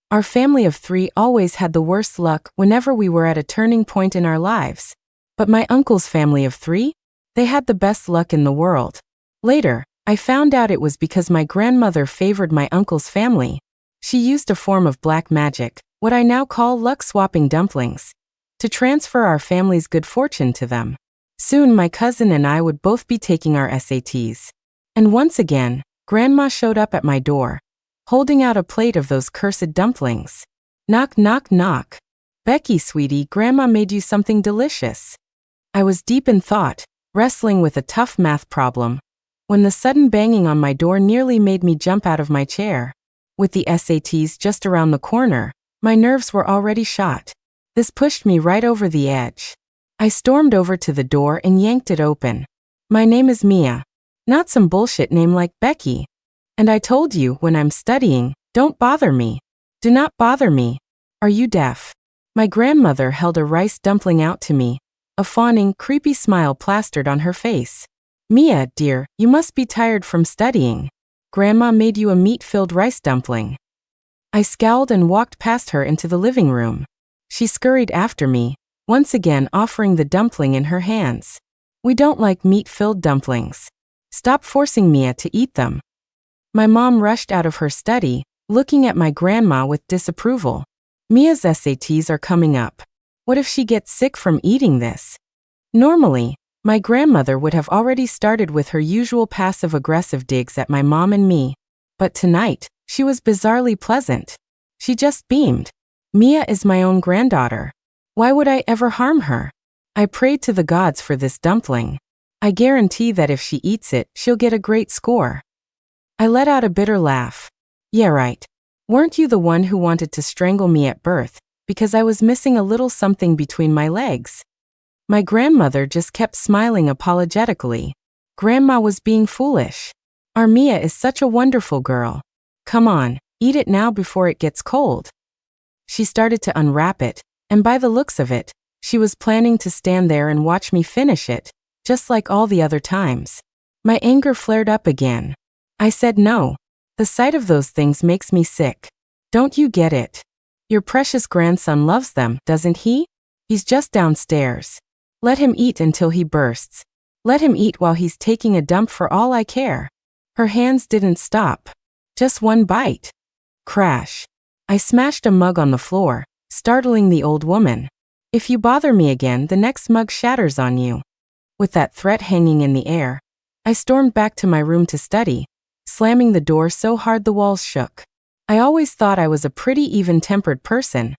Our family of 3 always had the worst luck whenever we were at a turning point in our lives. But my uncle's family of 3? They had the best luck in the world. Later, I found out it was because my grandmother favored my uncle's family. She used a form of black magic, what I now call luck-swapping dumplings, to transfer our family's good fortune to them. Soon my cousin and I would both be taking our SATs. And once again, Grandma showed up at my door, holding out a plate of those cursed dumplings. Knock, knock, knock. Becky, sweetie, Grandma made you something delicious. I was deep in thought, wrestling with a tough math problem, when the sudden banging on my door nearly made me jump out of my chair. With the SATs just around the corner, my nerves were already shot. This pushed me right over the edge. I stormed over to the door and yanked it open. My name is Mia. Not some bullshit name like Becky. And I told you, when I'm studying, don't bother me. Do not bother me. Are you deaf? My grandmother held a rice dumpling out to me, a fawning, creepy smile plastered on her face. Mia, dear, you must be tired from studying. Grandma made you a meat-filled rice dumpling. I scowled and walked past her into the living room. She scurried after me, once again offering the dumpling in her hands. We don't like meat-filled dumplings. Stop forcing Mia to eat them. My mom rushed out of her study, looking at my grandma with disapproval. Mia's SATs are coming up. What if she gets sick from eating this? Normally, my grandmother would have already started with her usual passive-aggressive digs at my mom and me. But tonight, she was bizarrely pleasant. She just beamed. Mia is my own granddaughter. Why would I ever harm her? I prayed to the gods for this dumpling. I guarantee that if she eats it, she'll get a great score. I let out a bitter laugh. Yeah, right. Weren't you the one who wanted to strangle me at birth, because I was missing a little something between my legs? My grandmother just kept smiling apologetically. Grandma was being foolish. Our Mia is such a wonderful girl. Come on, eat it now before it gets cold. She started to unwrap it, and by the looks of it, she was planning to stand there and watch me finish it, just like all the other times. My anger flared up again. I said no. The sight of those things makes me sick. Don't you get it? Your precious grandson loves them, doesn't he? He's just downstairs. Let him eat until he bursts. Let him eat while he's taking a dump for all I care. Her hands didn't stop. Just one bite. Crash. I smashed a mug on the floor, startling the old woman. If you bother me again, the next mug shatters on you. With that threat hanging in the air, I stormed back to my room to study, slamming the door so hard the walls shook. I always thought I was a pretty even-tempered person,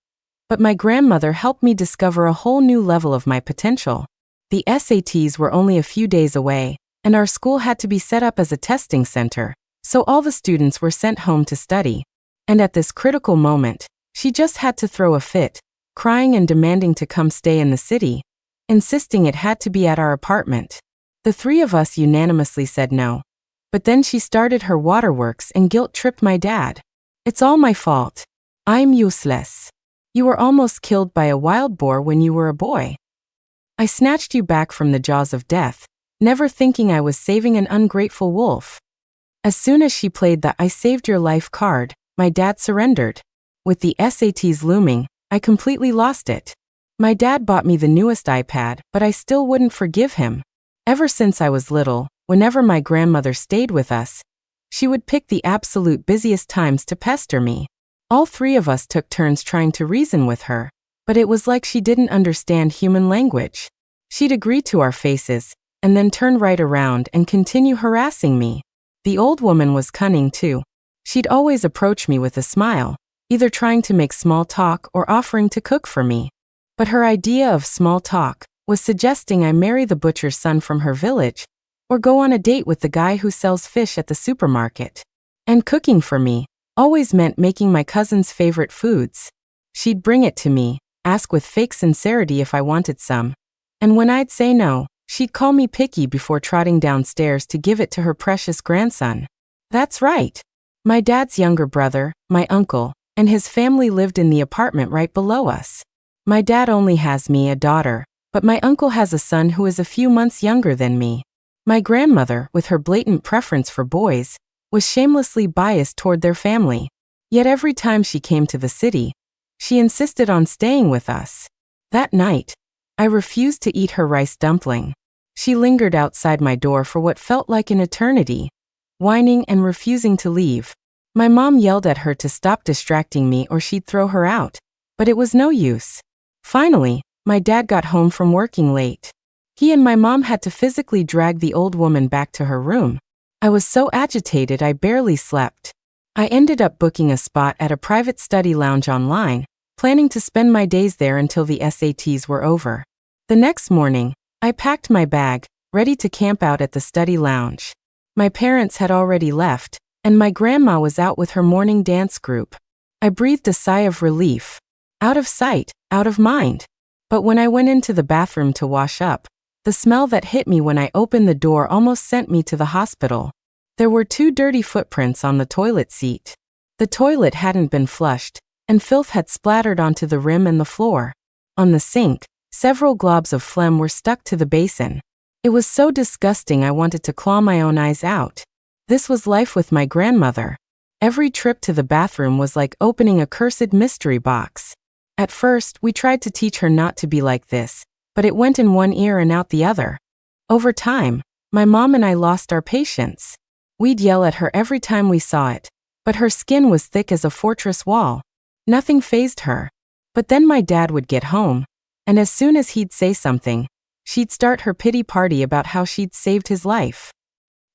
but my grandmother helped me discover a whole new level of my potential. The SATs were only a few days away, and our school had to be set up as a testing center, so all the students were sent home to study. And at this critical moment, she just had to throw a fit, crying and demanding to come stay in the city, insisting it had to be at our apartment. The 3 of us unanimously said no. But then she started her waterworks and guilt-tripped my dad. It's all my fault. I'm useless. You were almost killed by a wild boar when you were a boy. I snatched you back from the jaws of death, never thinking I was saving an ungrateful wolf. As soon as she played the I saved your life card, my dad surrendered. With the SATs looming, I completely lost it. My dad bought me the newest iPad, but I still wouldn't forgive him. Ever since I was little, whenever my grandmother stayed with us, she would pick the absolute busiest times to pester me. All 3 of us took turns trying to reason with her, but it was like she didn't understand human language. She'd agree to our faces, and then turn right around and continue harassing me. The old woman was cunning too. She'd always approach me with a smile, either trying to make small talk or offering to cook for me. But her idea of small talk was suggesting I marry the butcher's son from her village, or go on a date with the guy who sells fish at the supermarket. And cooking for me always meant making my cousin's favorite foods. She'd bring it to me, ask with fake sincerity if I wanted some, and when I'd say no, she'd call me picky before trotting downstairs to give it to her precious grandson. That's right. My dad's younger brother, my uncle, and his family lived in the apartment right below us. My dad only has me, a daughter, but my uncle has a son who is a few months younger than me. My grandmother, with her blatant preference for boys, was shamelessly biased toward their family. Yet every time she came to the city, she insisted on staying with us. That night, I refused to eat her rice dumpling. She lingered outside my door for what felt like an eternity, whining and refusing to leave. My mom yelled at her to stop distracting me or she'd throw her out, but it was no use. Finally, my dad got home from working late. He and my mom had to physically drag the old woman back to her room. I was so agitated I barely slept. I ended up booking a spot at a private study lounge online, planning to spend my days there until the SATs were over. The next morning, I packed my bag, ready to camp out at the study lounge. My parents had already left, and my grandma was out with her morning dance group. I breathed a sigh of relief. Out of sight, out of mind. But when I went into the bathroom to wash up, the smell that hit me when I opened the door almost sent me to the hospital. There were 2 dirty footprints on the toilet seat. The toilet hadn't been flushed, and filth had splattered onto the rim and the floor. On the sink, several globs of phlegm were stuck to the basin. It was so disgusting I wanted to claw my own eyes out. This was life with my grandmother. Every trip to the bathroom was like opening a cursed mystery box. At first, we tried to teach her not to be like this, but it went in one ear and out the other. Over time, my mom and I lost our patience. We'd yell at her every time we saw it, but her skin was thick as a fortress wall. Nothing fazed her. But then my dad would get home, and as soon as he'd say something, she'd start her pity party about how she'd saved his life.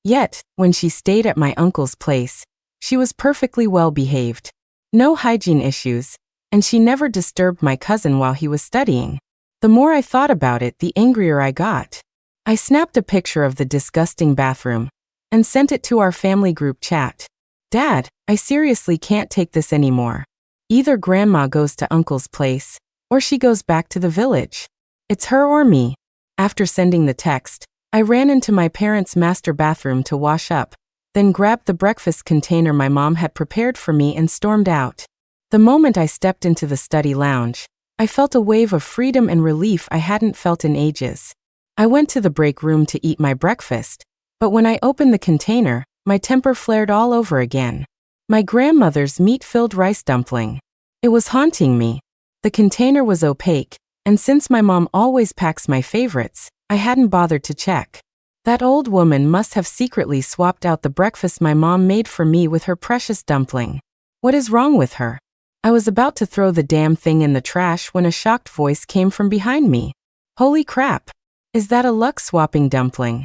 Yet, when she stayed at my uncle's place, she was perfectly well behaved. No hygiene issues, and she never disturbed my cousin while he was studying. The more I thought about it, the angrier I got. I snapped a picture of the disgusting bathroom and sent it to our family group chat. Dad, I seriously can't take this anymore. Either Grandma goes to Uncle's place, or she goes back to the village. It's her or me. After sending the text, I ran into my parents' master bathroom to wash up, then grabbed the breakfast container my mom had prepared for me and stormed out. The moment I stepped into the study lounge, I felt a wave of freedom and relief I hadn't felt in ages. I went to the break room to eat my breakfast, but when I opened the container, my temper flared all over again. My grandmother's meat-filled rice dumpling. It was haunting me. The container was opaque, and since my mom always packs my favorites, I hadn't bothered to check. That old woman must have secretly swapped out the breakfast my mom made for me with her precious dumpling. What is wrong with her? I was about to throw the damn thing in the trash when a shocked voice came from behind me. Holy crap! Is that a luck-swapping dumpling?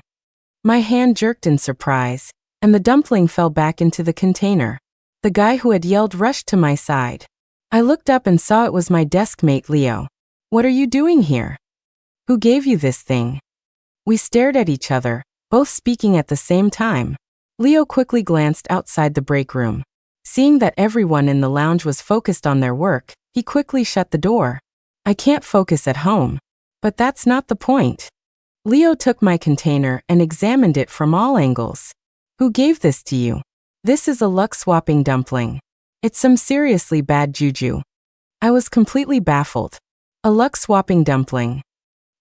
My hand jerked in surprise, and the dumpling fell back into the container. The guy who had yelled rushed to my side. I looked up and saw it was my desk mate Leo. What are you doing here? Who gave you this thing? We stared at each other, both speaking at the same time. Leo quickly glanced outside the break room. Seeing that everyone in the lounge was focused on their work, he quickly shut the door. I can't focus at home. But that's not the point. Leo took my container and examined it from all angles. Who gave this to you? This is a luck-swapping dumpling. It's some seriously bad juju. I was completely baffled. A luck-swapping dumpling.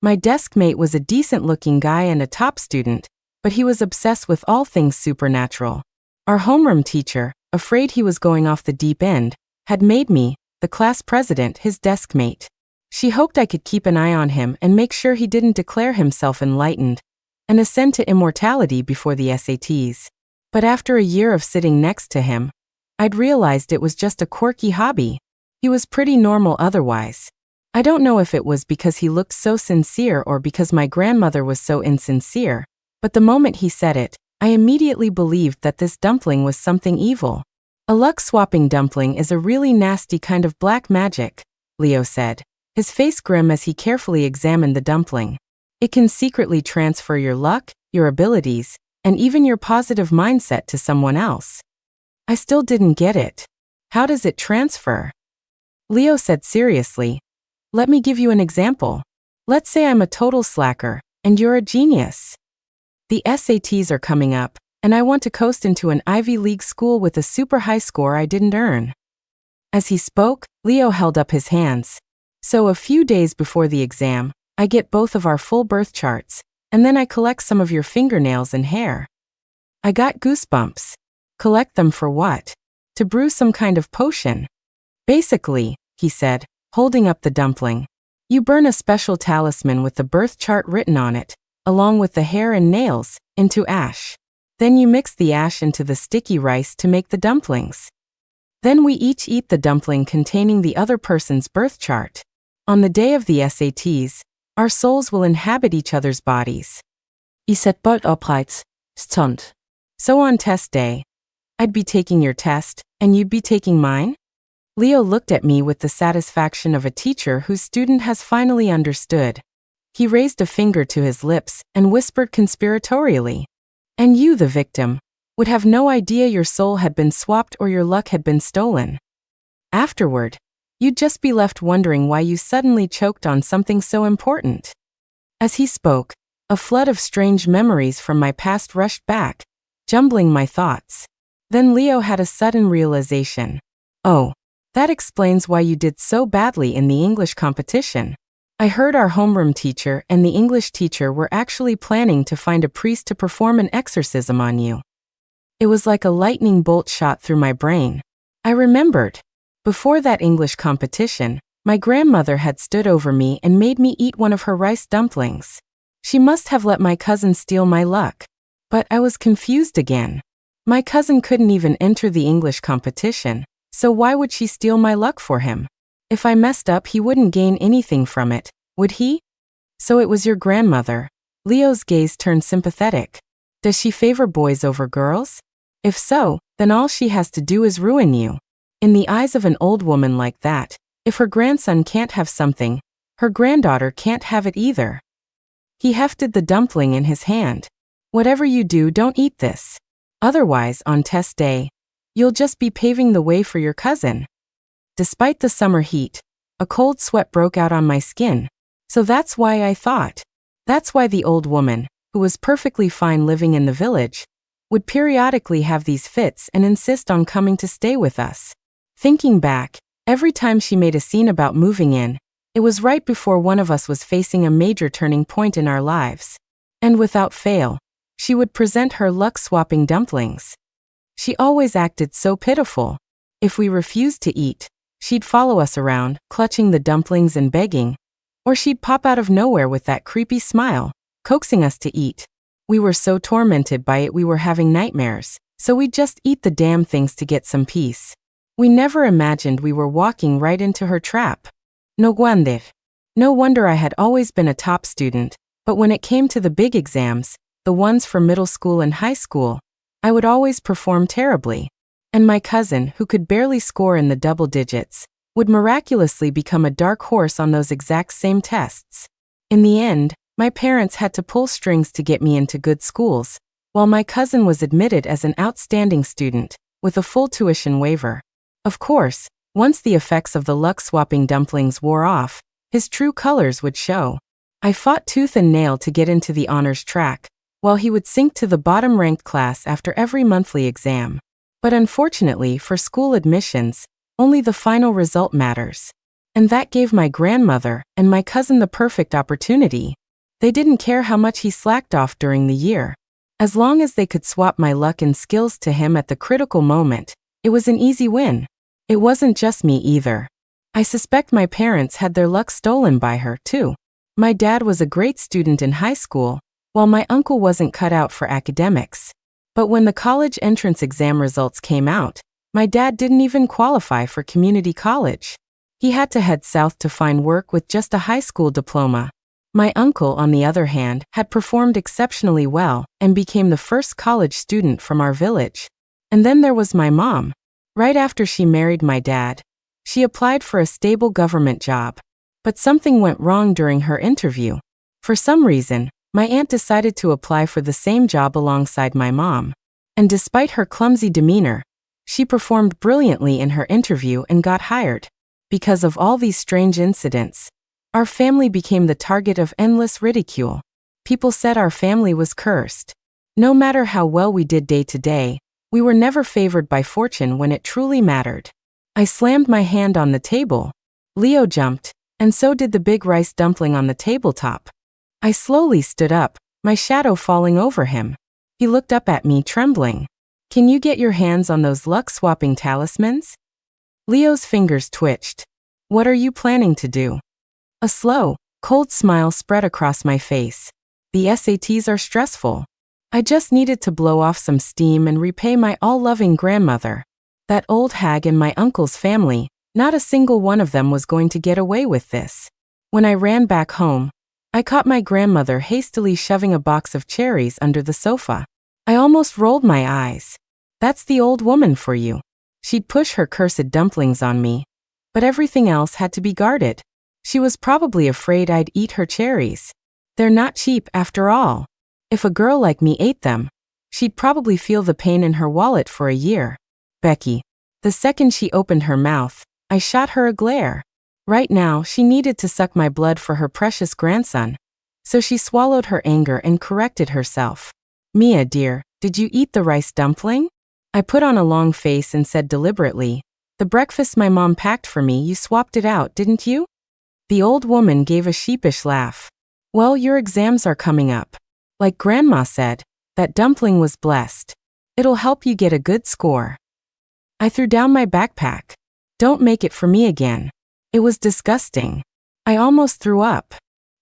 My desk mate was a decent-looking guy and a top student, but he was obsessed with all things supernatural. Our homeroom teacher, afraid he was going off the deep end, had made me, the class president, his desk mate. She hoped I could keep an eye on him and make sure he didn't declare himself enlightened and ascend to immortality before the SATs. But after a year of sitting next to him, I'd realized it was just a quirky hobby. He was pretty normal otherwise. I don't know if it was because he looked so sincere or because my grandmother was so insincere, but the moment he said it, I immediately believed that this dumpling was something evil. A luck-swapping dumpling is a really nasty kind of black magic, Leo said, his face grim as he carefully examined the dumpling. It can secretly transfer your luck, your abilities, and even your positive mindset to someone else. I still didn't get it. How does it transfer? Leo said seriously, let me give you an example. Let's say I'm a total slacker, and you're a genius. The SATs are coming up, and I want to coast into an Ivy League school with a super high score I didn't earn. As he spoke, Leo held up his hands. So a few days before the exam, I get both of our full birth charts, and then I collect some of your fingernails and hair. I got goosebumps. Collect them for what? to brew some kind of potion. Basically, he said, holding up the dumpling, you burn a special talisman with the birth chart written on it, along with the hair and nails, into ash. Then you mix the ash into the sticky rice to make the dumplings. Then we each eat the dumpling containing the other person's birth chart. On the day of the SATs, our souls will inhabit each other's bodies. I set bolt upright, stunt. So on test day, I'd be taking your test, and you'd be taking mine? Leo looked at me with the satisfaction of a teacher whose student has finally understood. He raised a finger to his lips and whispered conspiratorially, and you, the victim, would have no idea your soul had been swapped or your luck had been stolen. Afterward, you'd just be left wondering why you suddenly choked on something so important. As he spoke, a flood of strange memories from my past rushed back, jumbling my thoughts. Then Leo had a sudden realization. Oh, that explains why you did so badly in the English competition. I heard our homeroom teacher and the English teacher were actually planning to find a priest to perform an exorcism on you. It was like a lightning bolt shot through my brain. I remembered. Before that English competition, my grandmother had stood over me and made me eat one of her rice dumplings. She must have let my cousin steal my luck. But I was confused again. My cousin couldn't even enter the English competition, so why would she steal my luck for him? If I messed up, he wouldn't gain anything from it, would he? So it was your grandmother. Leo's gaze turned sympathetic. Does she favor boys over girls? If so, then all she has to do is ruin you. In the eyes of an old woman like that, if her grandson can't have something, her granddaughter can't have it either. He hefted the dumpling in his hand. Whatever you do, don't eat this. Otherwise, on test day, you'll just be paving the way for your cousin. Despite the summer heat, a cold sweat broke out on my skin. So that's why I thought. That's why the old woman, who was perfectly fine living in the village, would periodically have these fits and insist on coming to stay with us. Thinking back, every time she made a scene about moving in, it was right before one of us was facing a major turning point in our lives. And without fail, she would present her luck-swapping dumplings. She always acted so pitiful. If we refused to eat, she'd follow us around, clutching the dumplings and begging, or she'd pop out of nowhere with that creepy smile, coaxing us to eat. We were so tormented by it we were having nightmares, so we'd just eat the damn things to get some peace. We never imagined we were walking right into her trap. No wonder. No wonder I had always been a top student, but when it came to the big exams, the ones for middle school and high school, I would always perform terribly. And my cousin, who could barely score in the double digits, would miraculously become a dark horse on those exact same tests. In the end, my parents had to pull strings to get me into good schools, while my cousin was admitted as an outstanding student, with a full tuition waiver. Of course, once the effects of the luck-swapping dumplings wore off, his true colors would show. I fought tooth and nail to get into the honors track, while he would sink to the bottom-ranked class after every monthly exam. But unfortunately for school admissions, only the final result matters. And that gave my grandmother and my cousin the perfect opportunity. They didn't care how much he slacked off during the year. As long as they could swap my luck and skills to him at the critical moment, it was an easy win. It wasn't just me either. I suspect my parents had their luck stolen by her, too. My dad was a great student in high school, while my uncle wasn't cut out for academics. But when the college entrance exam results came out, my dad didn't even qualify for community college. He had to head south to find work with just a high school diploma. My uncle, on the other hand, had performed exceptionally well and became the first college student from our village. And then there was my mom. Right after she married my dad, she applied for a stable government job. But something went wrong during her interview. For some reason, my aunt decided to apply for the same job alongside my mom. And despite her clumsy demeanor, she performed brilliantly in her interview and got hired. Because of all these strange incidents, our family became the target of endless ridicule. People said our family was cursed. No matter how well we did day to day, we were never favored by fortune when it truly mattered. I slammed my hand on the table. Leo jumped, and so did the big rice dumpling on the tabletop. I slowly stood up, my shadow falling over him. He looked up at me, trembling. Can you get your hands on those luck-swapping talismans? Leo's fingers twitched. What are you planning to do? A slow, cold smile spread across my face. The SATs are stressful. I just needed to blow off some steam and repay my all-loving grandmother. That old hag in my uncle's family, not a single one of them was going to get away with this. When I ran back home, I caught my grandmother hastily shoving a box of cherries under the sofa. I almost rolled my eyes. That's the old woman for you. She'd push her cursed dumplings on me, but everything else had to be guarded. She was probably afraid I'd eat her cherries. They're not cheap after all. If a girl like me ate them, she'd probably feel the pain in her wallet for a year. Becky. The second she opened her mouth, I shot her a glare. Right now, she needed to suck my blood for her precious grandson. So she swallowed her anger and corrected herself. Mia, dear, did you eat the rice dumpling? I put on a long face and said deliberately, the breakfast my mom packed for me, you swapped it out, didn't you? The old woman gave a sheepish laugh. Well, your exams are coming up. Like Grandma said, that dumpling was blessed. It'll help you get a good score. I threw down my backpack. Don't make it for me again. It was disgusting. I almost threw up.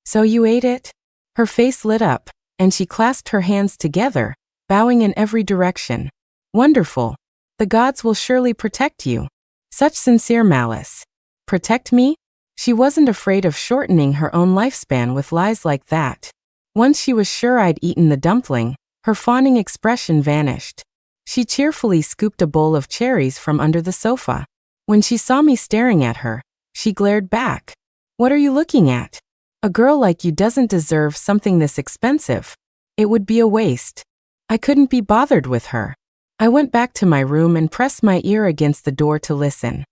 So you ate it? Her face lit up, and she clasped her hands together, bowing in every direction. Wonderful. The gods will surely protect you. Such sincere malice. Protect me? She wasn't afraid of shortening her own lifespan with lies like that. Once she was sure I'd eaten the dumpling, her fawning expression vanished. She cheerfully scooped a bowl of cherries from under the sofa. When she saw me staring at her, she glared back. What are you looking at? A girl like you doesn't deserve something this expensive. It would be a waste. I couldn't be bothered with her. I went back to my room and pressed my ear against the door to listen.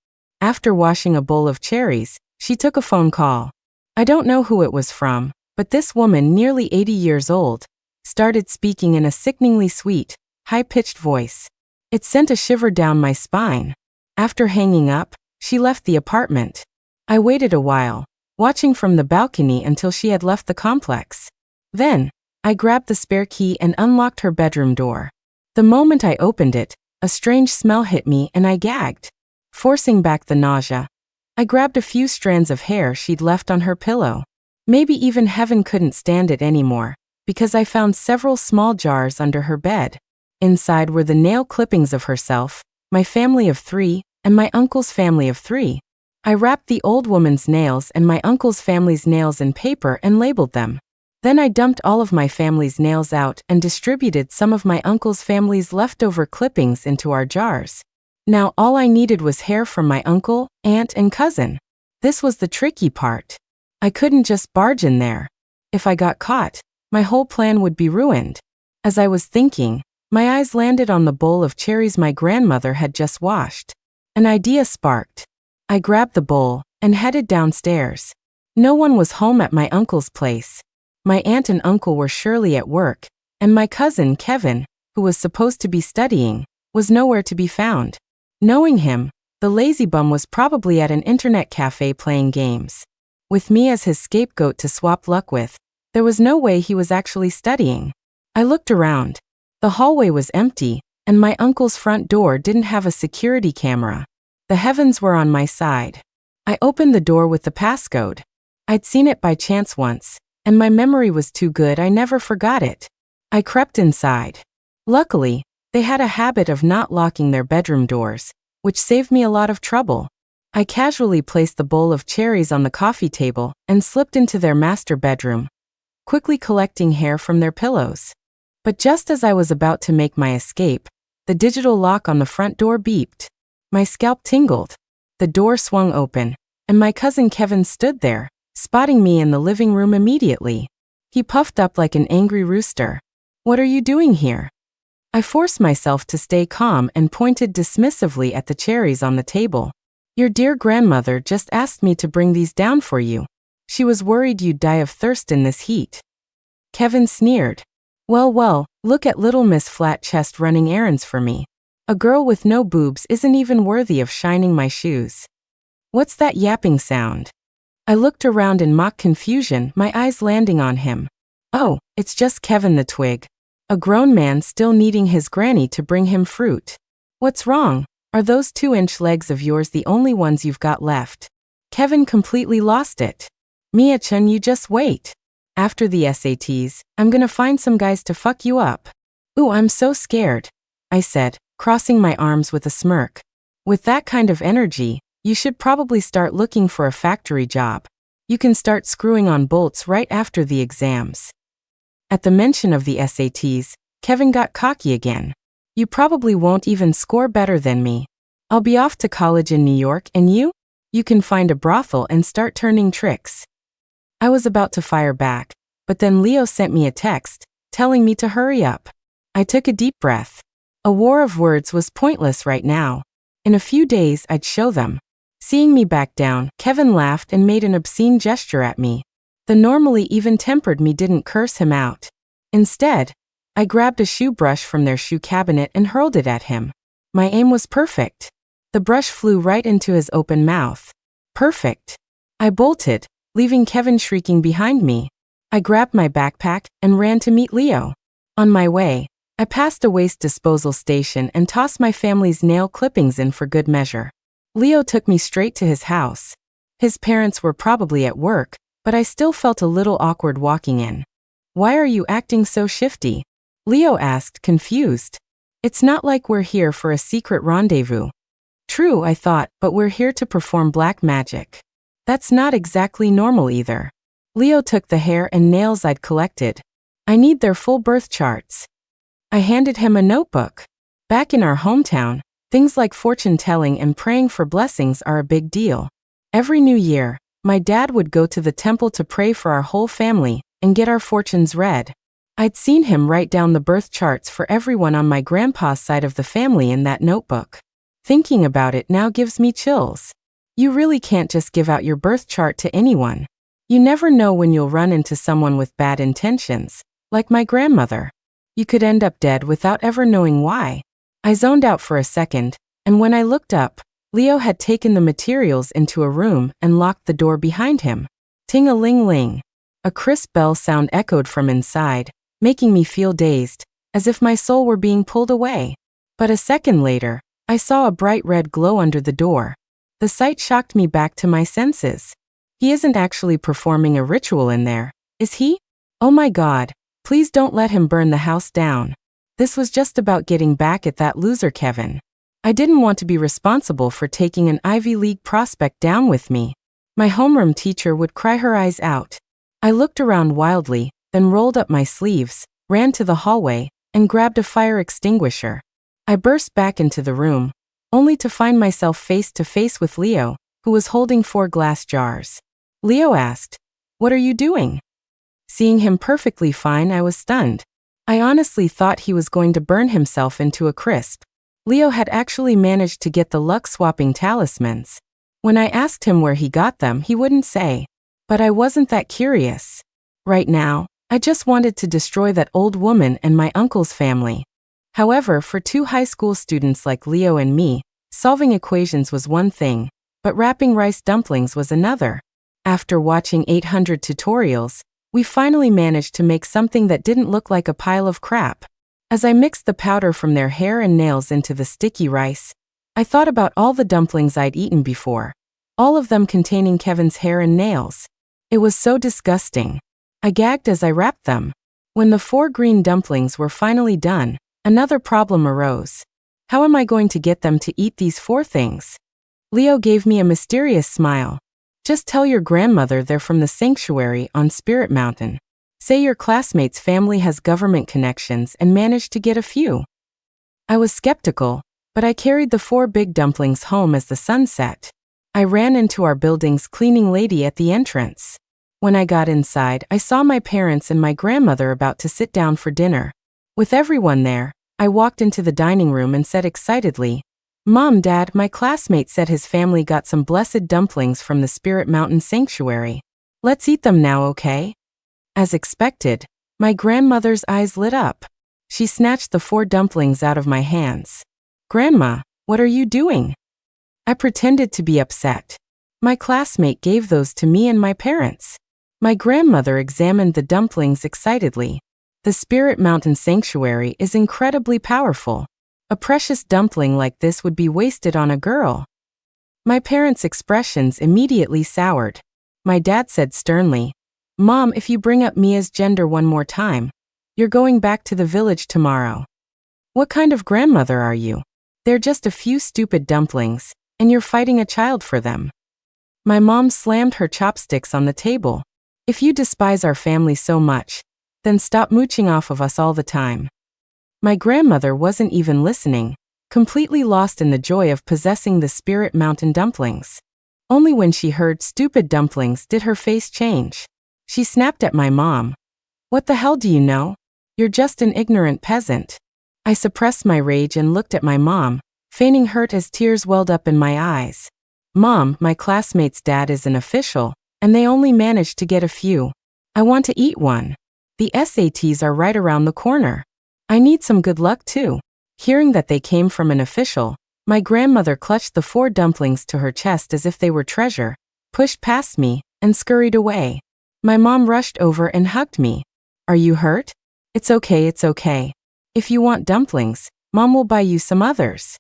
After washing a bowl of cherries, she took a phone call. I don't know who it was from, but this woman, nearly 80 years old, started speaking in a sickeningly sweet, high-pitched voice. It sent a shiver down my spine. After hanging up, she left the apartment. I waited a while, watching from the balcony until she had left the complex. Then, I grabbed the spare key and unlocked her bedroom door. The moment I opened it, a strange smell hit me and I gagged. Forcing back the nausea, I grabbed a few strands of hair she'd left on her pillow. Maybe even heaven couldn't stand it anymore, because I found several small jars under her bed. Inside were the nail clippings of herself, my family of 3, and my uncle's family of 3. I wrapped the old woman's nails and my uncle's family's nails in paper and labeled them. Then I dumped all of my family's nails out and distributed some of my uncle's family's leftover clippings into our jars. Now all I needed was hair from my uncle, aunt, and cousin. This was the tricky part. I couldn't just barge in there. If I got caught, my whole plan would be ruined. As I was thinking, my eyes landed on the bowl of cherries my grandmother had just washed. An idea sparked. I grabbed the bowl and headed downstairs. No one was home at my uncle's place. My aunt and uncle were surely at work, and my cousin, Kevin, who was supposed to be studying, was nowhere to be found. Knowing him, the lazy bum was probably at an internet cafe playing games. With me as his scapegoat to swap luck with, there was no way he was actually studying. I looked around. The hallway was empty, and my uncle's front door didn't have a security camera. The heavens were on my side. I opened the door with the passcode. I'd seen it by chance once, and my memory was too good I never forgot it. I crept inside. Luckily, they had a habit of not locking their bedroom doors, which saved me a lot of trouble. I casually placed the bowl of cherries on the coffee table and slipped into their master bedroom, quickly collecting hair from their pillows. But just as I was about to make my escape, the digital lock on the front door beeped. My scalp tingled. The door swung open, and my cousin Kevin stood there, spotting me in the living room immediately. He puffed up like an angry rooster. What are you doing here? I forced myself to stay calm and pointed dismissively at the cherries on the table. Your dear grandmother just asked me to bring these down for you. She was worried you'd die of thirst in this heat. Kevin sneered. Well, look at little Miss Flat Chest running errands for me. A girl with no boobs isn't even worthy of shining my shoes. What's that yapping sound? I looked around in mock confusion, my eyes landing on him. Oh, it's just Kevin the Twig. A grown man still needing his granny to bring him fruit. What's wrong? Are those 2-inch legs of yours the only ones you've got left? Kevin completely lost it. Mia-chan, you just wait. After the SATs, I'm gonna find some guys to fuck you up. Ooh, I'm so scared, I said, crossing my arms with a smirk. With that kind of energy, you should probably start looking for a factory job. You can start screwing on bolts right after the exams. At the mention of the SATs, Kevin got cocky again. You probably won't even score better than me. I'll be off to college in New York, and you? You can find a brothel and start turning tricks. I was about to fire back, but then Leo sent me a text, telling me to hurry up. I took a deep breath. A war of words was pointless right now. In a few days, I'd show them. Seeing me back down, Kevin laughed and made an obscene gesture at me. The normally even-tempered me didn't curse him out. Instead, I grabbed a shoe brush from their shoe cabinet and hurled it at him. My aim was perfect. The brush flew right into his open mouth. Perfect. I bolted, leaving Kevin shrieking behind me. I grabbed my backpack and ran to meet Leo. On my way, I passed a waste disposal station and tossed my family's nail clippings in for good measure. Leo took me straight to his house. His parents were probably at work, but I still felt a little awkward walking in. Why are you acting so shifty? Leo asked, confused. It's not like we're here for a secret rendezvous. True, I thought, but we're here to perform black magic. That's not exactly normal either. Leo took the hair and nails I'd collected. I need their full birth charts. I handed him a notebook. Back in our hometown, things like fortune-telling and praying for blessings are a big deal. Every New Year, my dad would go to the temple to pray for our whole family and get our fortunes read. I'd seen him write down the birth charts for everyone on my grandpa's side of the family in that notebook. Thinking about it now gives me chills. You really can't just give out your birth chart to anyone. You never know when you'll run into someone with bad intentions, like my grandmother. You could end up dead without ever knowing why. I zoned out for a second, and when I looked up, Leo had taken the materials into a room and locked the door behind him. Ting-a-ling-ling. A crisp bell sound echoed from inside, making me feel dazed, as if my soul were being pulled away. But a second later, I saw a bright red glow under the door. The sight shocked me back to my senses. He isn't actually performing a ritual in there, is he? Oh my God, please don't let him burn the house down. This was just about getting back at that loser Kevin. I didn't want to be responsible for taking an Ivy League prospect down with me. My homeroom teacher would cry her eyes out. I looked around wildly, then rolled up my sleeves, ran to the hallway, and grabbed a fire extinguisher. I burst back into the room, only to find myself face to face with Leo, who was holding 4 glass jars. Leo asked, "What are you doing?" Seeing him perfectly fine, I was stunned. I honestly thought he was going to burn himself into a crisp. Leo had actually managed to get the luck-swapping talismans. When I asked him where he got them, he wouldn't say. But I wasn't that curious. Right now, I just wanted to destroy that old woman and my uncle's family. However, for 2 high school students like Leo and me, solving equations was one thing, but wrapping rice dumplings was another. After watching 800 tutorials, we finally managed to make something that didn't look like a pile of crap. As I mixed the powder from their hair and nails into the sticky rice, I thought about all the dumplings I'd eaten before, all of them containing Kevin's hair and nails. It was so disgusting. I gagged as I wrapped them. When the 4 green dumplings were finally done, another problem arose. How am I going to get them to eat these 4 things? Leo gave me a mysterious smile. Just tell your grandmother they're from the sanctuary on Spirit Mountain. Say your classmate's family has government connections and managed to get a few. I was skeptical, but I carried the 4 big dumplings home as the sun set. I ran into our building's cleaning lady at the entrance. When I got inside, I saw my parents and my grandmother about to sit down for dinner. With everyone there, I walked into the dining room and said excitedly, "Mom, Dad, my classmate said his family got some blessed dumplings from the Spirit Mountain Sanctuary. Let's eat them now, okay?" As expected, my grandmother's eyes lit up. She snatched the 4 dumplings out of my hands. "Grandma, what are you doing?" I pretended to be upset. My classmate gave those to me and my parents. My grandmother examined the dumplings excitedly. The Spirit Mountain Sanctuary is incredibly powerful. A precious dumpling like this would be wasted on a girl. My parents' expressions immediately soured. My dad said sternly, "Mom, if you bring up Mia's gender one more time, you're going back to the village tomorrow." "What kind of grandmother are you? They're just a few stupid dumplings, and you're fighting a child for them." My mom slammed her chopsticks on the table. "If you despise our family so much, then stop mooching off of us all the time." My grandmother wasn't even listening, completely lost in the joy of possessing the Spirit Mountain dumplings. Only when she heard stupid dumplings did her face change. She snapped at my mom. "What the hell do you know? You're just an ignorant peasant." I suppressed my rage and looked at my mom, feigning hurt as tears welled up in my eyes. "Mom, my classmate's dad is an official, and they only managed to get a few. I want to eat one. The SATs are right around the corner. I need some good luck too." Hearing that they came from an official, my grandmother clutched the 4 dumplings to her chest as if they were treasure, pushed past me, and scurried away. My mom rushed over and hugged me. "Are you hurt? It's okay, it's okay. If you want dumplings, Mom will buy you some others."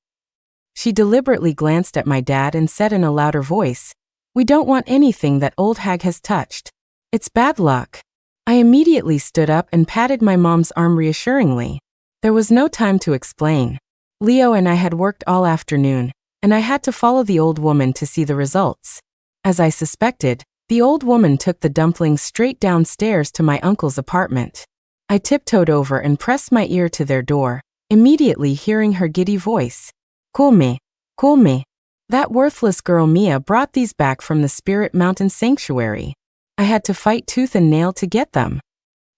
She deliberately glanced at my dad and said in a louder voice, "We don't want anything that old hag has touched. It's bad luck." I immediately stood up and patted my mom's arm reassuringly. There was no time to explain. Leo and I had worked all afternoon, and I had to follow the old woman to see the results. As I suspected, the old woman took the dumplings straight downstairs to my uncle's apartment. I tiptoed over and pressed my ear to their door, immediately hearing her giddy voice. Cool me. That worthless girl Mia brought these back from the Spirit Mountain Sanctuary. I had to fight tooth and nail to get them.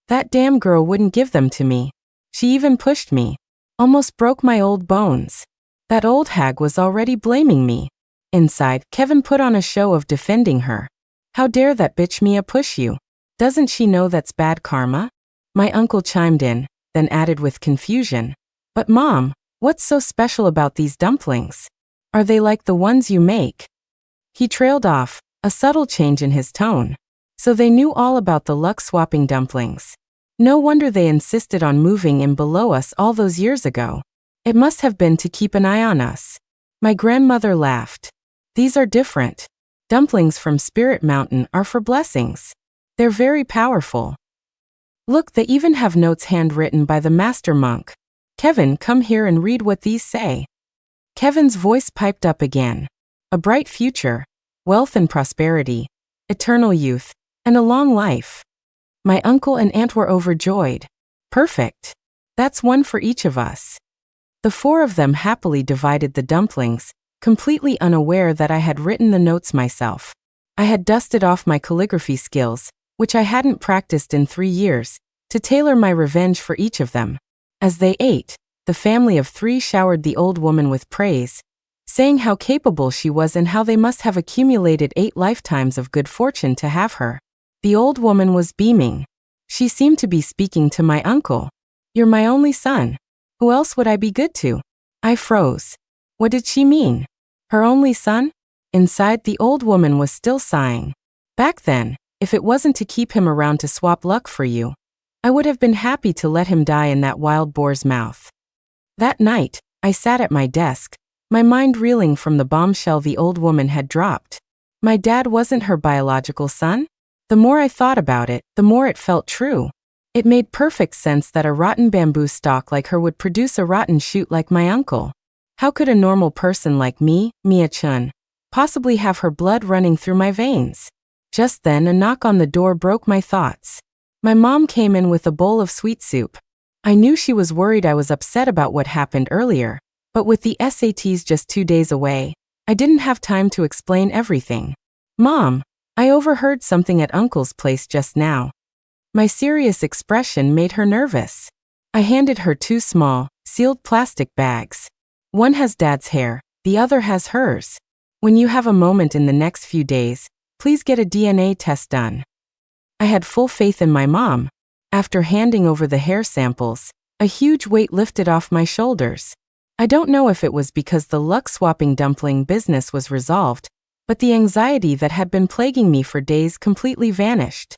That damn girl wouldn't give them to me. She even pushed me. Almost broke my old bones. That old hag was already blaming me. Inside, Kevin put on a show of defending her. "How dare that bitch Mia push you? Doesn't she know that's bad karma?" My uncle chimed in, then added with confusion, "But Mom, what's so special about these dumplings? Are they like the ones you make?" He trailed off, a subtle change in his tone. So they knew all about the luck-swapping dumplings. No wonder they insisted on moving in below us all those years ago. It must have been to keep an eye on us. My grandmother laughed. "These are different. Dumplings from Spirit Mountain are for blessings. They're very powerful. Look, they even have notes handwritten by the master monk. Kevin, come here and read what these say." Kevin's voice piped up again. "A bright future, wealth and prosperity, eternal youth, and a long life." My uncle and aunt were overjoyed. "Perfect. That's one for each of us." The 4 of them happily divided the dumplings, completely unaware that I had written the notes myself. I had dusted off my calligraphy skills, which I hadn't practiced in 3 years, to tailor my revenge for each of them. As they ate, the family of 3 showered the old woman with praise, saying how capable she was and how they must have accumulated 8 lifetimes of good fortune to have her. The old woman was beaming. She seemed to be speaking to my uncle. "You're my only son. Who else would I be good to?" I froze. What did she mean? Her only son? Inside, the old woman was still sighing. "Back then, if it wasn't to keep him around to swap luck for you, I would have been happy to let him die in that wild boar's mouth." That night, I sat at my desk, my mind reeling from the bombshell the old woman had dropped. My dad wasn't her biological son? The more I thought about it, the more it felt true. It made perfect sense that a rotten bamboo stalk like her would produce a rotten shoot like my uncle. How could a normal person like me, Mia Chun, possibly have her blood running through my veins? Just then, a knock on the door broke my thoughts. My mom came in with a bowl of sweet soup. I knew she was worried I was upset about what happened earlier, but with the SATs just 2 days away, I didn't have time to explain everything. "Mom, I overheard something at Uncle's place just now." My serious expression made her nervous. I handed her 2 small, sealed plastic bags. One has Dad's hair, the other has hers. When you have a moment in the next few days, please get a DNA test done. I had full faith in my mom. After handing over the hair samples, a huge weight lifted off my shoulders. I don't know if it was because the luck-swapping dumpling business was resolved, but the anxiety that had been plaguing me for days completely vanished.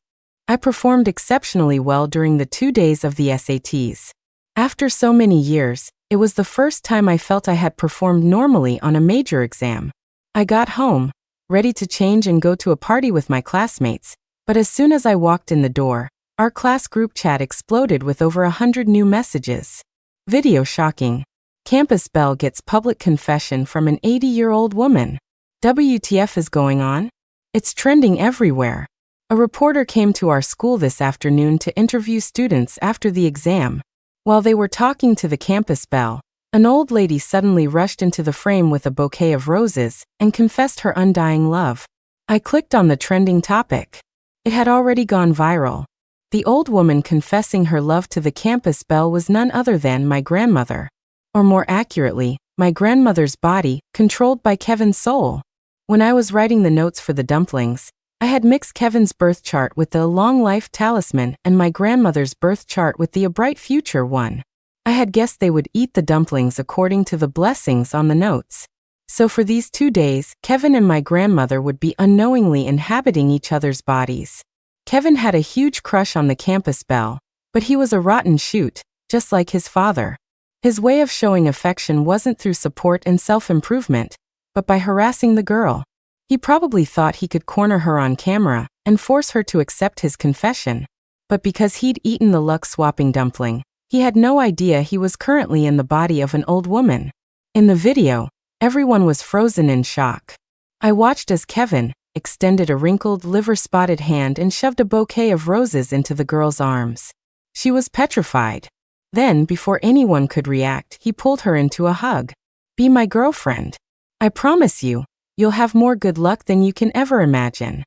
I performed exceptionally well during the 2 days of the SATs. After so many years, it was the first time I felt I had performed normally on a major exam. I got home, ready to change and go to a party with my classmates, but as soon as I walked in the door, our class group chat exploded with over 100 new messages. Video shocking. Campus belle gets public confession from an 80-year-old woman. WTF is going on? It's trending everywhere. A reporter came to our school this afternoon to interview students after the exam. While they were talking to the campus belle, an old lady suddenly rushed into the frame with a bouquet of roses and confessed her undying love. I clicked on the trending topic. It had already gone viral. The old woman confessing her love to the campus belle was none other than my grandmother. Or more accurately, my grandmother's body, controlled by Kevin's soul. When I was writing the notes for the dumplings, I had mixed Kevin's birth chart with the long life talisman and my grandmother's birth chart with the a bright future one. I had guessed they would eat the dumplings according to the blessings on the notes. So for these 2 days, Kevin and my grandmother would be unknowingly inhabiting each other's bodies. Kevin had a huge crush on the campus belle, but he was a rotten shoot, just like his father. His way of showing affection wasn't through support and self-improvement, but by harassing the girl. He probably thought he could corner her on camera and force her to accept his confession. But because he'd eaten the luck-swapping dumpling, he had no idea he was currently in the body of an old woman. In the video, everyone was frozen in shock. I watched as Kevin extended a wrinkled, liver-spotted hand and shoved a bouquet of roses into the girl's arms. She was petrified. Then, before anyone could react, he pulled her into a hug. "Be my girlfriend. I promise you, you'll have more good luck than you can ever imagine."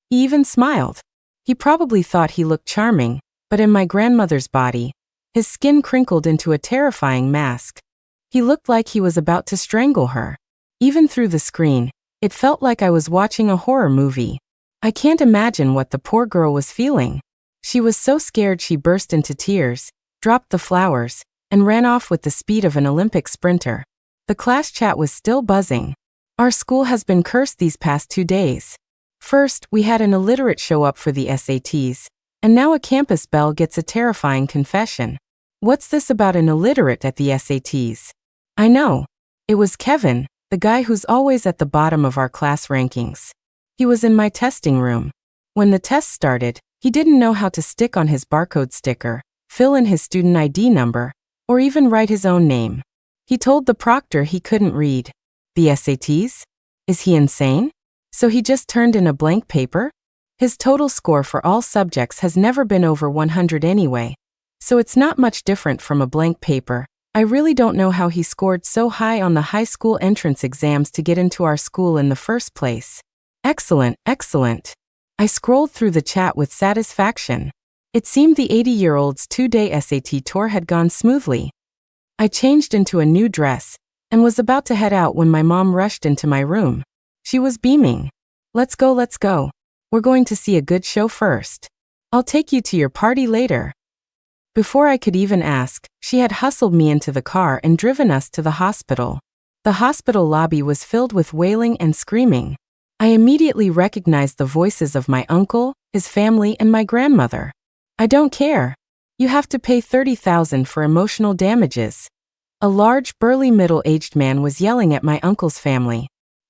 He even smiled. He probably thought he looked charming, but in my grandmother's body, his skin crinkled into a terrifying mask. He looked like he was about to strangle her. Even through the screen, it felt like I was watching a horror movie. I can't imagine what the poor girl was feeling. She was so scared she burst into tears, dropped the flowers, and ran off with the speed of an Olympic sprinter. The class chat was still buzzing. Our school has been cursed these past 2 days. First, we had an illiterate show up for the SATs, and now a campus belle gets a terrifying confession. What's this about an illiterate at the SATs? I know. It was Kevin, the guy who's always at the bottom of our class rankings. He was in my testing room. When the test started, he didn't know how to stick on his barcode sticker, fill in his student ID number, or even write his own name. He told the proctor he couldn't read. The SATs? Is he insane? So he just turned in a blank paper? His total score for all subjects has never been over 100 anyway, so it's not much different from a blank paper. I really don't know how he scored so high on the high school entrance exams to get into our school in the first place. Excellent, excellent. I scrolled through the chat with satisfaction. It seemed the 80-year-old's 2-day SAT tour had gone smoothly. I changed into a new dress and was about to head out when my mom rushed into my room. She was beaming. Let's go, let's go. We're going to see a good show first. I'll take you to your party later." Before I could even ask, she had hustled me into the car and driven us to the hospital. The hospital lobby was filled with wailing and screaming. I immediately recognized the voices of my uncle, his family, and my grandmother. "I don't care. You have to pay $30,000 for emotional damages." A large, burly middle-aged man was yelling at my uncle's family.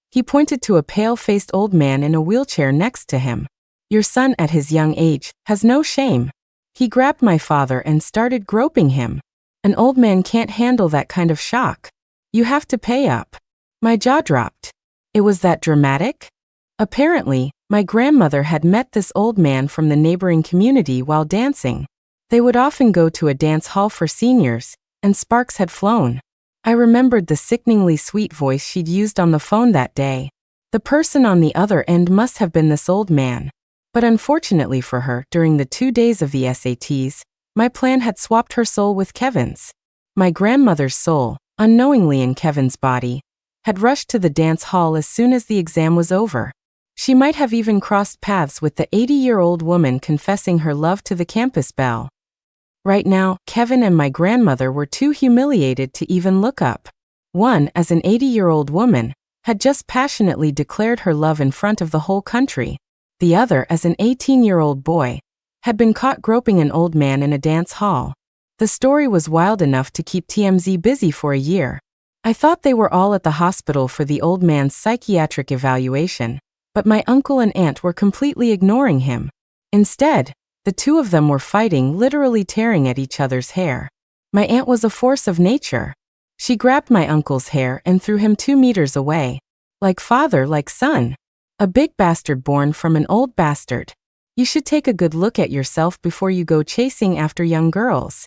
He pointed to a pale-faced old man in a wheelchair next to him. "Your son at his young age has no shame." He grabbed my father and started groping him. "An old man can't handle that kind of shock. You have to pay up." My jaw dropped. It was that dramatic? Apparently, my grandmother had met this old man from the neighboring community while dancing. They would often go to a dance hall for seniors, and sparks had flown. I remembered the sickeningly sweet voice she'd used on the phone that day. The person on the other end must have been this old man. But unfortunately for her, during the 2 days of the SATs, my plan had swapped her soul with Kevin's. My grandmother's soul, unknowingly in Kevin's body, had rushed to the dance hall as soon as the exam was over. She might have even crossed paths with the 80-year-old woman confessing her love to the campus belle. Right now, Kevin and my grandmother were too humiliated to even look up. One, as an 80-year-old woman, had just passionately declared her love in front of the whole country. The other, as an 18-year-old boy, had been caught groping an old man in a dance hall. The story was wild enough to keep TMZ busy for a year. I thought they were all at the hospital for the old man's psychiatric evaluation, but my uncle and aunt were completely ignoring him. Instead, the two of them were fighting, literally tearing at each other's hair. My aunt was a force of nature. She grabbed my uncle's hair and threw him 2 meters away. Like father, like son. A big bastard born from an old bastard. You should take a good look at yourself before you go chasing after young girls.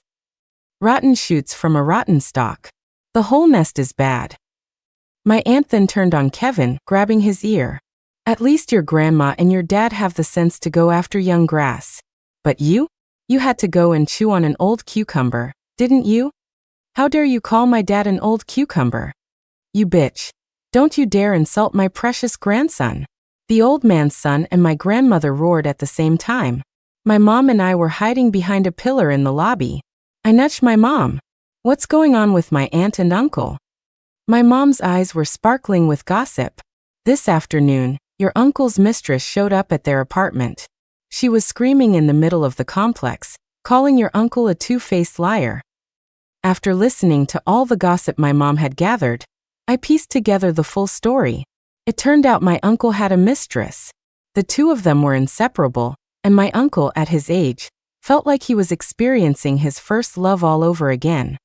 Rotten shoots from a rotten stalk. The whole nest is bad. My aunt then turned on Kevin, grabbing his ear. At least your grandma and your dad have the sense to go after young grass. But you? You had to go and chew on an old cucumber, didn't you? How dare you call my dad an old cucumber? You bitch. Don't you dare insult my precious grandson. The old man's son and my grandmother roared at the same time. My mom and I were hiding behind a pillar in the lobby. I nudged my mom. What's going on with my aunt and uncle? My mom's eyes were sparkling with gossip. This afternoon, your uncle's mistress showed up at their apartment. She was screaming in the middle of the complex, calling your uncle a two-faced liar. After listening to all the gossip my mom had gathered, I pieced together the full story. It turned out my uncle had a mistress. The two of them were inseparable, and my uncle, at his age, felt like he was experiencing his first love all over again.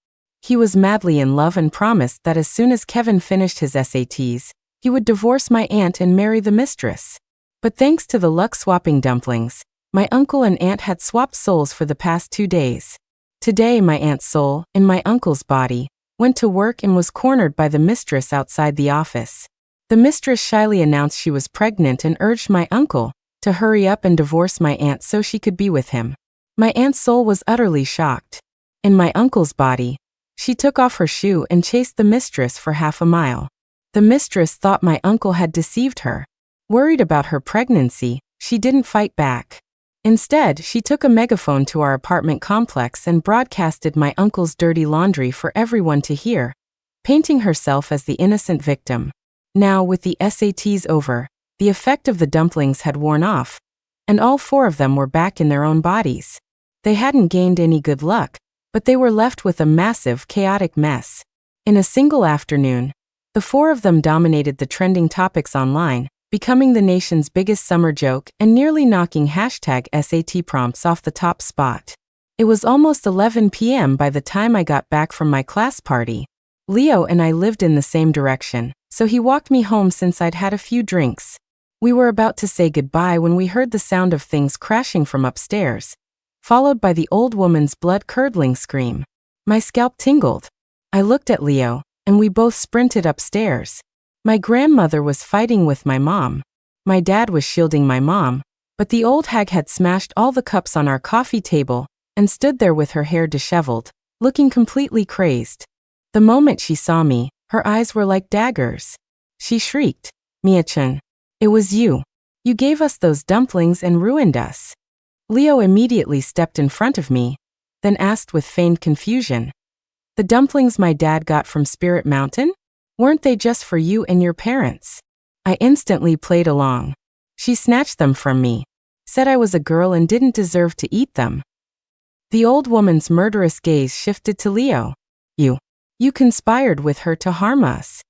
He was madly in love and promised that as soon as Kevin finished his SATs, he would divorce my aunt and marry the mistress. But thanks to the luck-swapping dumplings, my uncle and aunt had swapped souls for the past 2 days. Today my aunt's soul, in my uncle's body, went to work and was cornered by the mistress outside the office. The mistress shyly announced she was pregnant and urged my uncle to hurry up and divorce my aunt so she could be with him. My aunt's soul was utterly shocked. In my uncle's body, she took off her shoe and chased the mistress for half a mile. The mistress thought my uncle had deceived her. Worried about her pregnancy, she didn't fight back. Instead, she took a megaphone to our apartment complex and broadcasted my uncle's dirty laundry for everyone to hear, painting herself as the innocent victim. Now, with the SATs over, the effect of the dumplings had worn off, and all 4 of them were back in their own bodies. They hadn't gained any good luck, but they were left with a massive, chaotic mess. In a single afternoon, the 4 of them dominated the trending topics online, becoming the nation's biggest summer joke and nearly knocking #SAT prompts off the top spot. It was almost 11 p.m. by the time I got back from my class party. Leo and I lived in the same direction, so he walked me home since I'd had a few drinks. We were about to say goodbye when we heard the sound of things crashing from upstairs, followed by the old woman's blood-curdling scream. My scalp tingled. I looked at Leo, and we both sprinted upstairs. My grandmother was fighting with my mom. My dad was shielding my mom, but the old hag had smashed all the cups on our coffee table and stood there with her hair disheveled, looking completely crazed. The moment she saw me, her eyes were like daggers. She shrieked, "Mia-chan, it was you. You gave us those dumplings and ruined us." Leo immediately stepped in front of me, then asked with feigned confusion, "The dumplings my dad got from Spirit Mountain? Weren't they just for you and your parents?" I instantly played along. She snatched them from me, said I was a girl and didn't deserve to eat them. The old woman's murderous gaze shifted to Leo. You conspired with her to harm us."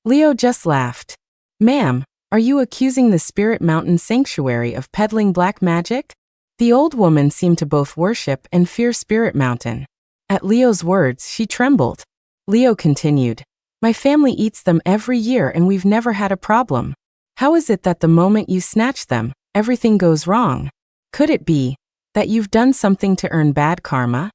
Leo just laughed. "Ma'am, are you accusing the Spirit Mountain Sanctuary of peddling black magic?" The old woman seemed to both worship and fear Spirit Mountain. At Leo's words, she trembled. Leo continued, "My family eats them every year and we've never had a problem. How is it that the moment you snatch them, everything goes wrong? Could it be that you've done something to earn bad karma?"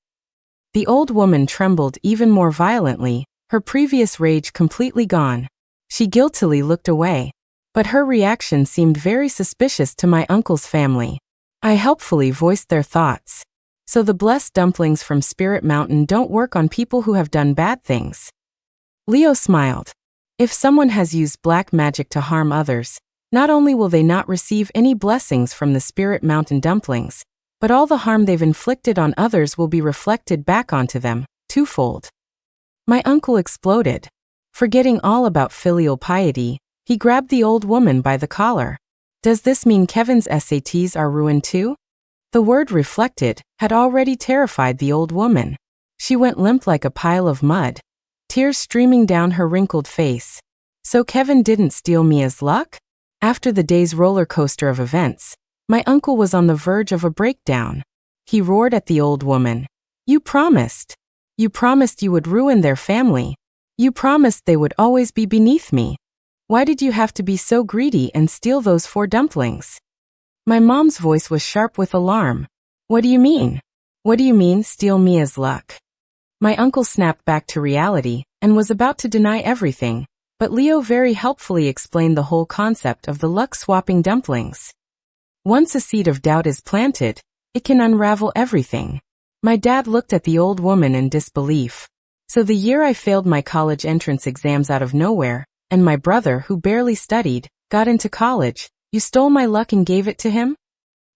The old woman trembled even more violently, her previous rage completely gone. She guiltily looked away, but her reaction seemed very suspicious to my uncle's family. I helpfully voiced their thoughts. "So the blessed dumplings from Spirit Mountain don't work on people who have done bad things?" Leo smiled. "If someone has used black magic to harm others, not only will they not receive any blessings from the Spirit Mountain dumplings, but all the harm they've inflicted on others will be reflected back onto them, twofold." My uncle exploded. Forgetting all about filial piety, he grabbed the old woman by the collar. "Does this mean Kevin's SATs are ruined too?" The word reflected had already terrified the old woman. She went limp like a pile of mud, tears streaming down her wrinkled face. So Kevin didn't steal Mia's luck? After the day's roller coaster of events, my uncle was on the verge of a breakdown. He roared at the old woman. You promised. You promised you would ruin their family. You promised they would always be beneath me. Why did you have to be so greedy and steal those 4 dumplings? My mom's voice was sharp with alarm. What do you mean? What do you mean, steal Mia's luck? My uncle snapped back to reality and was about to deny everything, but Leo very helpfully explained the whole concept of the luck-swapping dumplings. Once a seed of doubt is planted, it can unravel everything. My dad looked at the old woman in disbelief. So the year I failed my college entrance exams out of nowhere, and my brother, who barely studied, got into college, you stole my luck and gave it to him?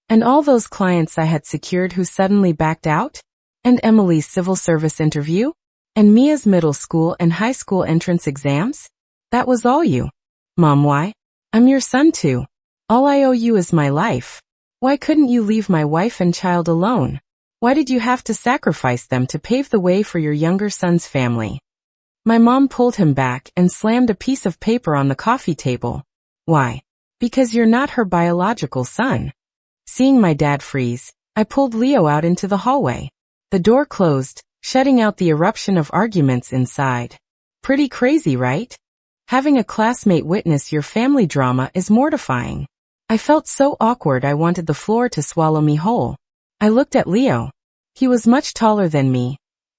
And all those clients I had secured who suddenly backed out? And Emily's civil service interview? And Mia's middle school and high school entrance exams? That was all you. Mom, why? I'm your son too. All I owe you is my life. Why couldn't you leave my wife and child alone? Why did you have to sacrifice them to pave the way for your younger son's family? My mom pulled him back and slammed a piece of paper on the coffee table. Why? Because you're not her biological son. Seeing my dad freeze, I pulled Leo out into the hallway. The door closed, shutting out the eruption of arguments inside. Pretty crazy, right? Having a classmate witness your family drama is mortifying. I felt so awkward I wanted the floor to swallow me whole. I looked at Leo. He was much taller than me,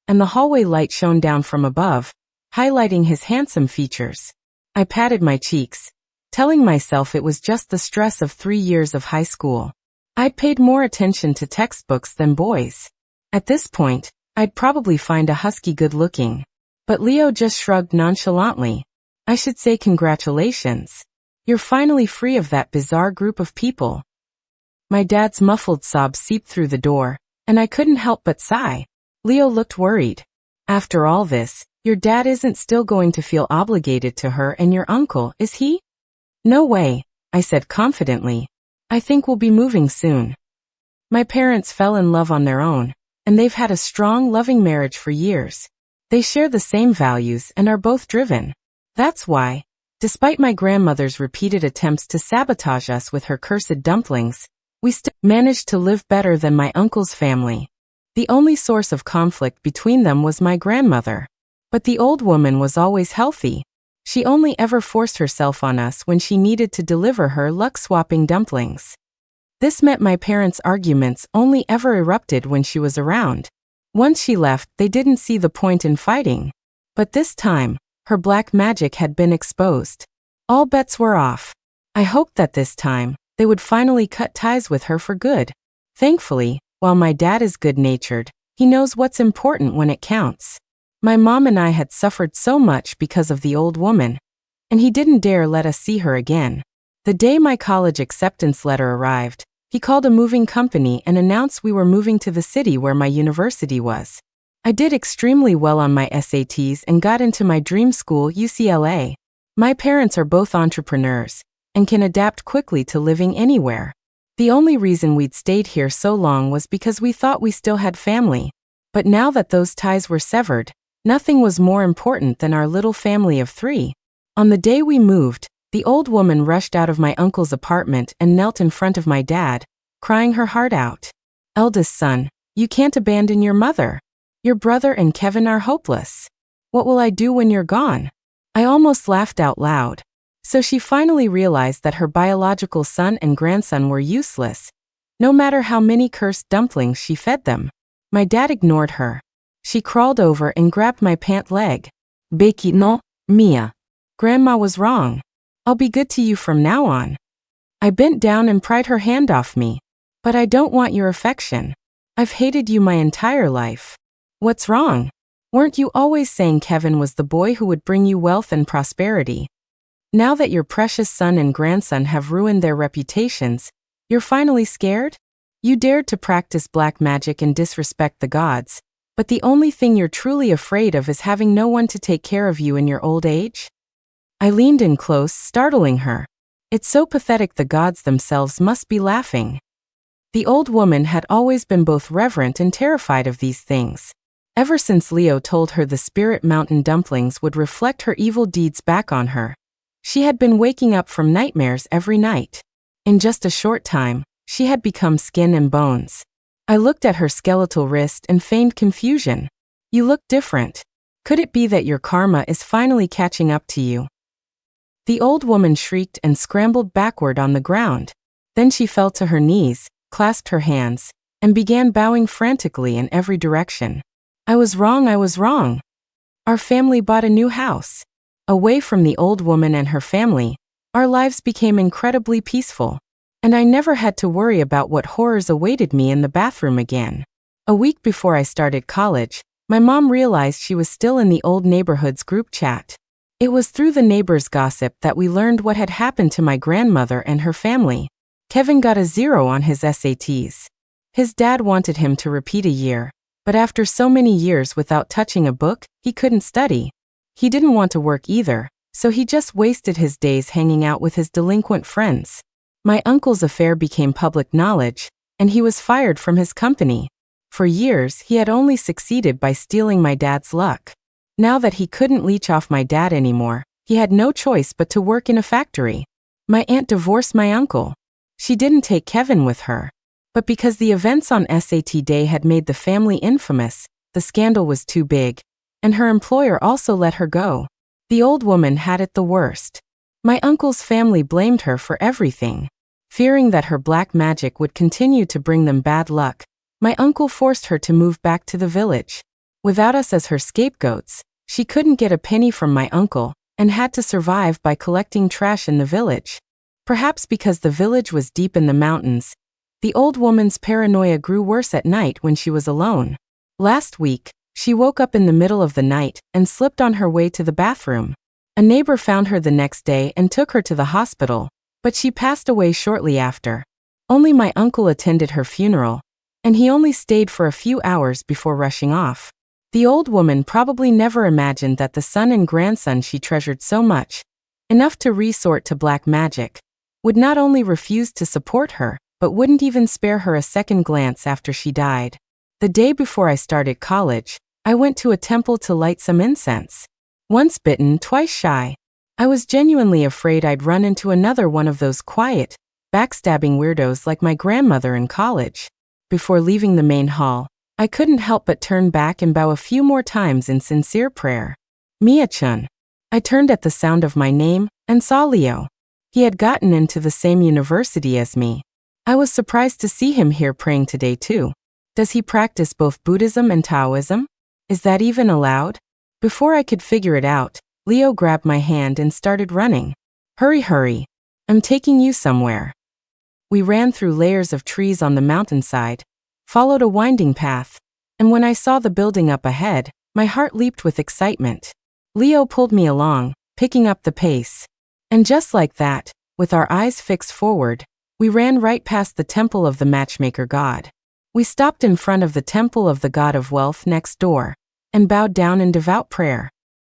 and the hallway light shone down from above, highlighting his handsome features. I patted my cheeks, telling myself it was just the stress of 3 years of high school. I'd paid more attention to textbooks than boys. At this point, I'd probably find a husky good-looking. But Leo just shrugged nonchalantly. I should say congratulations. You're finally free of that bizarre group of people. My dad's muffled sobs seeped through the door, and I couldn't help but sigh. Leo looked worried. After all this, your dad isn't still going to feel obligated to her and your uncle, is he? No way, I said confidently. I think we'll be moving soon. My parents fell in love on their own, and they've had a strong, loving marriage for years. They share the same values and are both driven. That's why, despite my grandmother's repeated attempts to sabotage us with her cursed dumplings, we still managed to live better than my uncle's family. The only source of conflict between them was my grandmother. But the old woman was always healthy. She only ever forced herself on us when she needed to deliver her luck-swapping dumplings. This meant my parents' arguments only ever erupted when she was around. Once she left, they didn't see the point in fighting. But this time, her black magic had been exposed. All bets were off. I hoped that this time, they would finally cut ties with her for good. Thankfully, while my dad is good-natured, he knows what's important when it counts. My mom and I had suffered so much because of the old woman, and he didn't dare let us see her again. The day my college acceptance letter arrived, he called a moving company and announced we were moving to the city where my university was. I did extremely well on my SATs and got into my dream school, UCLA. My parents are both entrepreneurs and can adapt quickly to living anywhere. The only reason we'd stayed here so long was because we thought we still had family. But now that those ties were severed, nothing was more important than our little family of 3. On the day we moved, the old woman rushed out of my uncle's apartment and knelt in front of my dad, crying her heart out. Eldest son, you can't abandon your mother. Your brother and Kevin are hopeless. What will I do when you're gone? I almost laughed out loud. So she finally realized that her biological son and grandson were useless, no matter how many cursed dumplings she fed them. My dad ignored her. She crawled over and grabbed my pant leg. Becky, no, Mia. Grandma was wrong. I'll be good to you from now on. I bent down and pried her hand off me. But I don't want your affection. I've hated you my entire life. What's wrong? Weren't you always saying Kevin was the boy who would bring you wealth and prosperity? Now that your precious son and grandson have ruined their reputations, you're finally scared? You dared to practice black magic and disrespect the gods, but the only thing you're truly afraid of is having no one to take care of you in your old age? I leaned in close, startling her. It's so pathetic the gods themselves must be laughing. The old woman had always been both reverent and terrified of these things. Ever since Leo told her the spirit mountain dumplings would reflect her evil deeds back on her, she had been waking up from nightmares every night. In just a short time, she had become skin and bones. I looked at her skeletal wrist and feigned confusion. You look different. Could it be that your karma is finally catching up to you? The old woman shrieked and scrambled backward on the ground. Then she fell to her knees, clasped her hands, and began bowing frantically in every direction. I was wrong. Our family bought a new house. Away from the old woman and her family, our lives became incredibly peaceful, and I never had to worry about what horrors awaited me in the bathroom again. A week before I started college, my mom realized she was still in the old neighborhood's group chat. It was through the neighbors' gossip that we learned what had happened to my grandmother and her family. Kevin got a 0 on his SATs. His dad wanted him to repeat a year, but after so many years without touching a book, he couldn't study. He didn't want to work either, so he just wasted his days hanging out with his delinquent friends. My uncle's affair became public knowledge, and he was fired from his company. For years, he had only succeeded by stealing my dad's luck. Now that he couldn't leech off my dad anymore, he had no choice but to work in a factory. My aunt divorced my uncle. She didn't take Kevin with her. But because the events on SAT day had made the family infamous, the scandal was too big, and her employer also let her go. The old woman had it the worst. My uncle's family blamed her for everything. Fearing that her black magic would continue to bring them bad luck, my uncle forced her to move back to the village. Without us as her scapegoats, she couldn't get a penny from my uncle, and had to survive by collecting trash in the village. Perhaps because the village was deep in the mountains, the old woman's paranoia grew worse at night when she was alone. Last week, she woke up in the middle of the night and slipped on her way to the bathroom. A neighbor found her the next day and took her to the hospital, but she passed away shortly after. Only my uncle attended her funeral, and he only stayed for a few hours before rushing off. The old woman probably never imagined that the son and grandson she treasured so much, enough to resort to black magic, would not only refuse to support her, but wouldn't even spare her a second glance after she died. The day before I started college, I went to a temple to light some incense. Once bitten, twice shy. I was genuinely afraid I'd run into another one of those quiet, backstabbing weirdos like my grandmother in college. Before leaving the main hall, I couldn't help but turn back and bow a few more times in sincere prayer. Mia-chun. I turned at the sound of my name and saw Leo. He had gotten into the same university as me. I was surprised to see him here praying today too. Does he practice both Buddhism and Taoism? Is that even allowed? Before I could figure it out, Leo grabbed my hand and started running. Hurry. I'm taking you somewhere. We ran through layers of trees on the mountainside, followed a winding path, and when I saw the building up ahead, my heart leaped with excitement. Leo pulled me along, picking up the pace. And just like that, with our eyes fixed forward, we ran right past the temple of the matchmaker god. We stopped in front of the temple of the god of wealth next door, and bowed down in devout prayer.